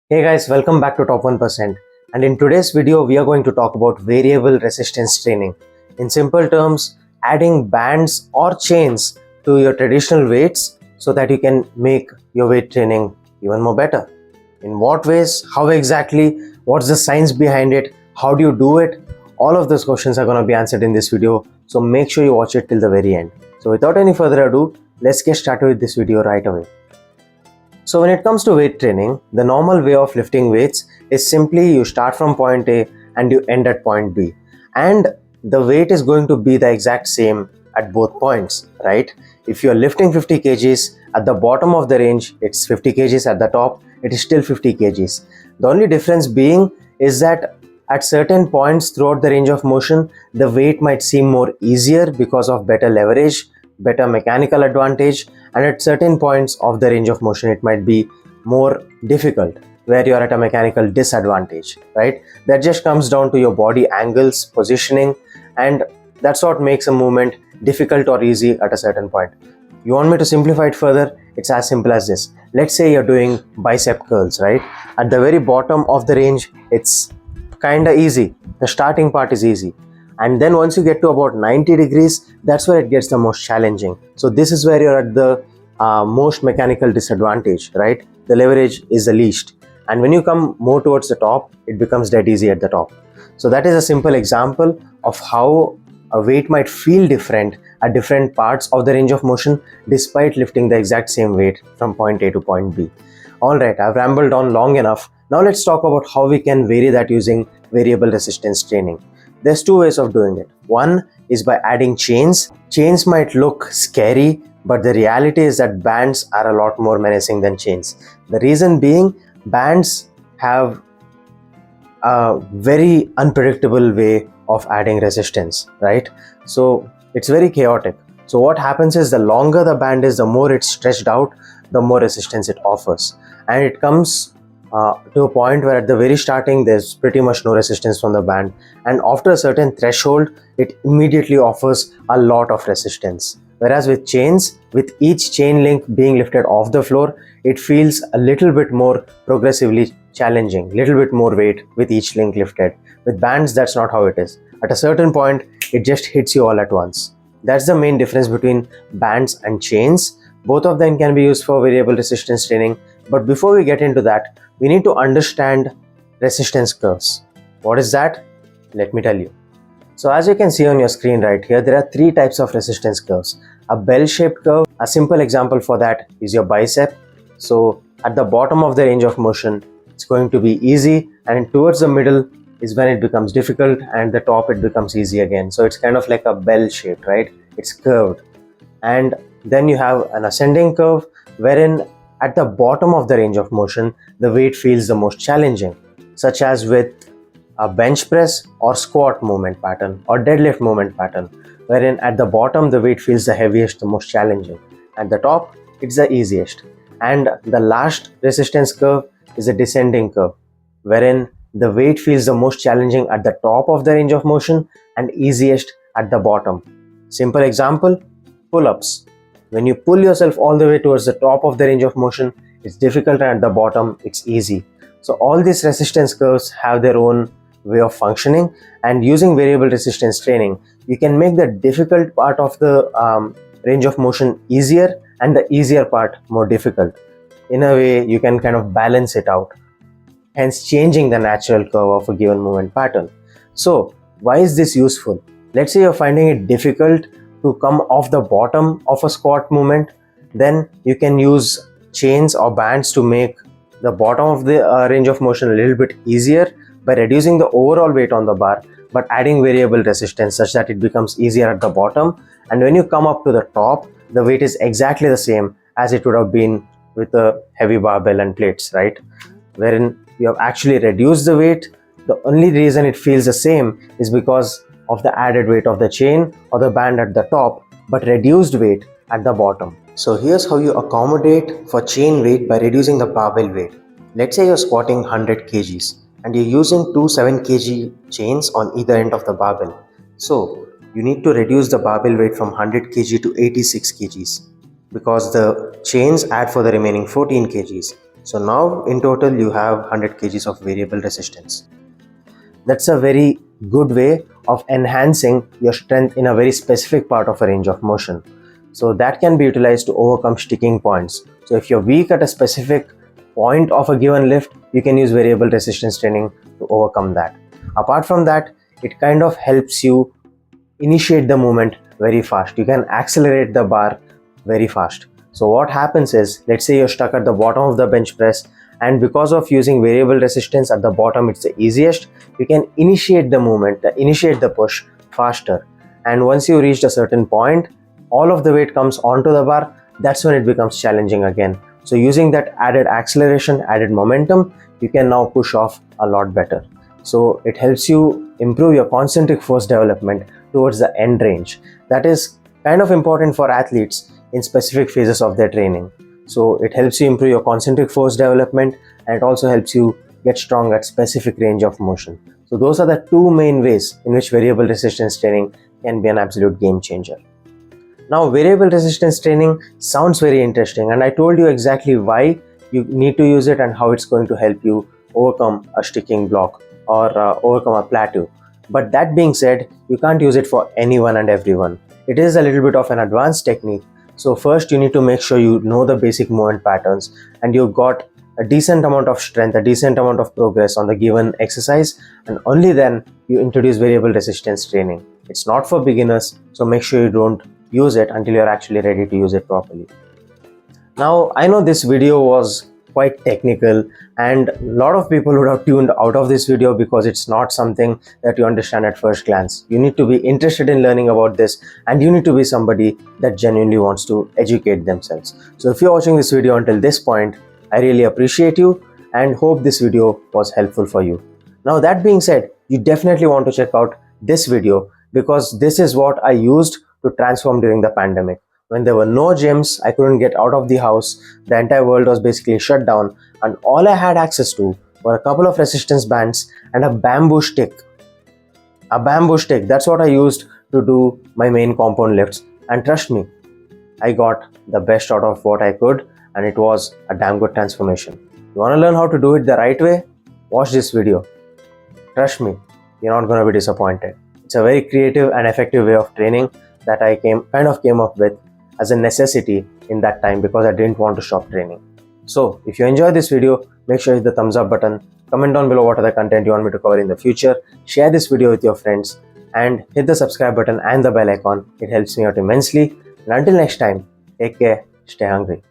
Hey guys, welcome back to Top 1%. And in today's video, we are going to talk about variable resistance training. In simple terms, adding bands or chains to your traditional weights so that you can make your weight training even more better. In what ways? How exactly? What's the science behind it? How do you do it? All of those questions are going to be answered in this video. So make sure you watch it till the very end. So without any further ado, let's get started with this video right away. So when it comes to weight training, the normal way of lifting weights is simply you start from point A and you end at point B. And the weight is going to be the exact same at both points, right? If you're lifting 50 kgs at the bottom of the range, it's 50 kgs. At the top, it is still 50 kgs. The only difference being is that at certain points throughout the range of motion, the weight might seem more easier because of better leverage, better mechanical advantage, and at certain points of the range of motion it might be more difficult where you're at a mechanical disadvantage, right? That just comes down to your body angles, positioning, and that's what makes a movement difficult or easy at a certain point. You want me to simplify it further? It's as simple as this. Let's say you're doing bicep curls, right? At the very bottom of the range, it's kinda easy. The starting part is easy. And then once you get to about 90 degrees, that's where it gets the most challenging. So this is where you're at the most mechanical disadvantage, right? The leverage is the least. And when you come more towards the top, it becomes dead easy at the top. So that is a simple example of how a weight might feel different at different parts of the range of motion despite lifting the exact same weight from point A to point B. Alright, I've rambled on long enough. Now let's talk about how we can vary that using variable resistance training. There's two ways of doing it. One is by adding chains. Chains might look scary, but the reality is that bands are a lot more menacing than chains. The reason being, bands have a very unpredictable way of adding resistance, right? So it's very chaotic. So what happens is the longer the band is, the more it's stretched out, the more resistance it offers. And it comes to a point where at the very starting there's pretty much no resistance from the band, and after a certain threshold it immediately offers a lot of resistance. Whereas with chains, with each chain link being lifted off the floor, it feels a little bit more progressively challenging, little bit more weight with each link lifted. With bands, that's not how it is. At a certain point, it just hits you all at once. That's the main difference between bands and chains. Both of them can be used for variable resistance training, but before we get into that, we need to understand resistance curves. What is that? Let me tell you. So as you can see on your screen right here, there are three types of resistance curves. A bell-shaped curve, a simple example for that is your bicep. So at the bottom of the range of motion, it's going to be easy, and towards the middle is when it becomes difficult, and the top it becomes easy again. So it's kind of like a bell shaped, right? It's curved. And then you have an ascending curve wherein at the bottom of the range of motion, the weight feels the most challenging, such as with a bench press or squat movement pattern or deadlift movement pattern, wherein at the bottom the weight feels the heaviest, the most challenging. At the top, it's the easiest. And the last resistance curve is a descending curve, wherein the weight feels the most challenging at the top of the range of motion and easiest at the bottom. Simple example, pull-ups. When you pull yourself all the way towards the top of the range of motion, it's difficult, and at the bottom, it's easy. So all these resistance curves have their own way of functioning, and using variable resistance training, you can make the difficult part of the range of motion easier and the easier part more difficult. In a way, you can kind of balance it out, hence changing the natural curve of a given movement pattern. So why is this useful? Let's say you're finding it difficult to come off the bottom of a squat movement, then you can use chains or bands to make the bottom of the range of motion a little bit easier by reducing the overall weight on the bar, but adding variable resistance such that it becomes easier at the bottom. And when you come up to the top, the weight is exactly the same as it would have been with a heavy barbell and plates, right? Wherein you have actually reduced the weight. The only reason it feels the same is because of the added weight of the chain or the band at the top, but reduced weight at the bottom. So here's how you accommodate for chain weight by reducing the barbell weight. Let's say you're squatting 100 kgs and you're using two 7 kg chains on either end of the barbell. So you need to reduce the barbell weight from 100 kg to 86 kgs because the chains add for the remaining 14 kgs. So now in total you have 100 kgs of variable resistance. That's a very good way of enhancing your strength in a very specific part of a range of motion. So that can be utilized to overcome sticking points. So if you're weak at a specific point of a given lift, you can use variable resistance training to overcome that. Apart from that, it kind of helps you initiate the movement very fast. You can accelerate the bar very fast. So what happens is, let's say you're stuck at the bottom of the bench press, and because of using variable resistance at the bottom, it's the easiest. You can initiate the movement, initiate the push faster. And once you reach a certain point, all of the weight comes onto the bar. That's when it becomes challenging again. So using that added acceleration, added momentum, you can now push off a lot better. So it helps you improve your concentric force development towards the end range. That is kind of important for athletes in specific phases of their training. So it helps you improve your concentric force development, and it also helps you get strong at specific range of motion. So those are the two main ways in which variable resistance training can be an absolute game changer. Now, variable resistance training sounds very interesting, and I told you exactly why you need to use it and how it's going to help you overcome a sticking block or overcome a plateau. But that being said, you can't use it for anyone and everyone. It is a little bit of an advanced technique. So first you need to make sure you know the basic movement patterns and you've got a decent amount of strength, a decent amount of progress on the given exercise, and only then you introduce variable resistance training. It's not for beginners, so make sure you don't use it until you're actually ready to use it properly. Now, I know this video was quite technical and a lot of people would have tuned out of this video because it's not something that you understand at first glance. You need to be interested in learning about this, and you need to be somebody that genuinely wants to educate themselves. So if you're watching this video until this point, I really appreciate you and hope this video was helpful for you. Now, that being said, you definitely want to check out this video because this is what I used to transform during the pandemic. When there were no gyms, I couldn't get out of the house, the entire world was basically shut down, and all I had access to were a couple of resistance bands and a bamboo stick. A bamboo stick, that's what I used to do my main compound lifts, and trust me, I got the best out of what I could, and it was a damn good transformation. You want to learn how to do it the right way? Watch this video. Trust me, you're not going to be disappointed. It's a very creative and effective way of training that I kind of came up with as a necessity in that time because I didn't want to stop training. So if you enjoyed this video, make sure you hit the thumbs up button, comment down below what other content you want me to cover in the future, share this video with your friends, and hit the subscribe button and the bell icon. It helps me out immensely. And until next time, take care, stay hungry.